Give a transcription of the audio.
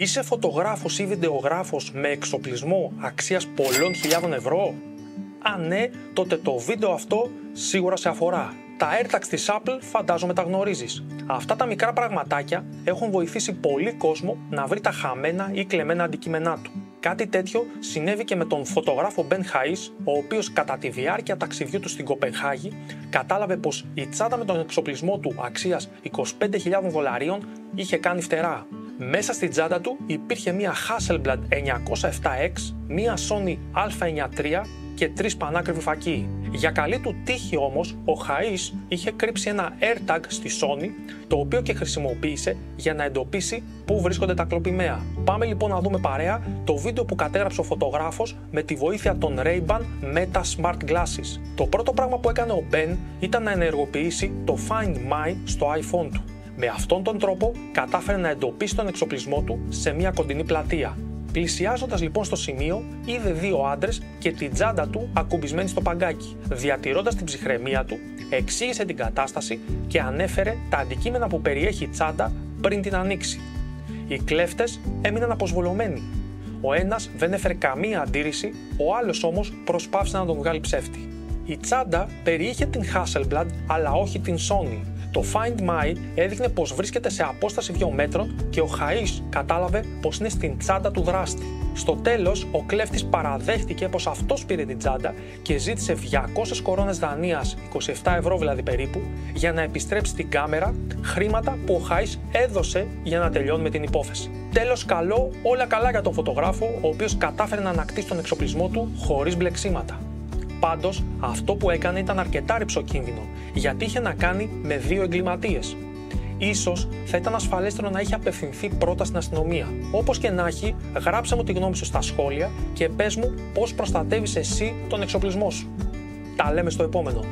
Είσαι φωτογράφος ή βιντεογράφος με εξοπλισμό αξίας πολλών χιλιάδων ευρώ? Αν ναι, τότε το βίντεο αυτό σίγουρα σε αφορά. Τα AirTags της Apple φαντάζομαι τα γνωρίζεις. Αυτά τα μικρά πραγματάκια έχουν βοηθήσει πολύ κόσμο να βρει τα χαμένα ή κλεμμένα αντικείμενά του. Κάτι τέτοιο συνέβη και με τον φωτογράφο Ben Hayes, ο οποίος κατά τη διάρκεια ταξιδιού του στην Κοπενχάγη κατάλαβε πως η τσάντα με τον εξοπλισμό του αξίας $25.000 είχε κάνει φτερά. Μέσα στην τσάντα του υπήρχε μία Hasselblad 907X, μία Sony α9 III και 3 πανάκριβοι φακοί. Για καλή του τύχη όμως, ο Hayes είχε κρύψει ένα AirTag στη Sony, το οποίο και χρησιμοποίησε για να εντοπίσει πού βρίσκονται τα κλοπημαία. Πάμε λοιπόν να δούμε παρέα το βίντεο που κατέγραψε ο φωτογράφος με τη βοήθεια των Ray-Ban Meta Smart Glasses. Το πρώτο πράγμα που έκανε ο Ben ήταν να ενεργοποιήσει το Find My στο iPhone του. Με αυτόν τον τρόπο κατάφερε να εντοπίσει τον εξοπλισμό του σε μια κοντινή πλατεία. Πλησιάζοντας λοιπόν στο σημείο, είδε δύο άντρες και την τσάντα του ακουμπισμένη στο παγκάκι. Διατηρώντας την ψυχραιμία του, εξήγησε την κατάσταση και ανέφερε τα αντικείμενα που περιέχει η τσάντα πριν την ανοίξει. Οι κλέφτες έμειναν αποσβολωμένοι. Ο ένας δεν έφερε καμία αντίρρηση, ο άλλος όμως προσπάθησε να τον βγάλει ψεύτη. Η τσάντα περιείχε την Hasselblad αλλά όχι την Sony. Το Find My έδειχνε πως βρίσκεται σε απόσταση 2 μέτρων και ο Hayes κατάλαβε πως είναι στην τσάντα του δράστη. Στο τέλος, ο κλέφτης παραδέχτηκε πως αυτός πήρε την τσάντα και ζήτησε 200 κορώνες Δανίας, 27 ευρώ δηλαδή περίπου, για να επιστρέψει την κάμερα, χρήματα που ο Hayes έδωσε για να τελειώνει με την υπόθεση. Τέλος καλό, όλα καλά για τον φωτογράφο, ο οποίος κατάφερε να ανακτήσει τον εξοπλισμό του χωρίς μπλεξίματα. Πάντως, αυτό που έκανε ήταν αρκετά ρυψοκίνδυνο, γιατί είχε να κάνει με δύο εγκληματίες. Ίσως θα ήταν ασφαλέστερο να είχε απευθυνθεί πρώτα στην αστυνομία. Όπως και να έχει, γράψε μου τη γνώμη σου στα σχόλια και πες μου πώς προστατεύεις εσύ τον εξοπλισμό σου. Τα λέμε στο επόμενο.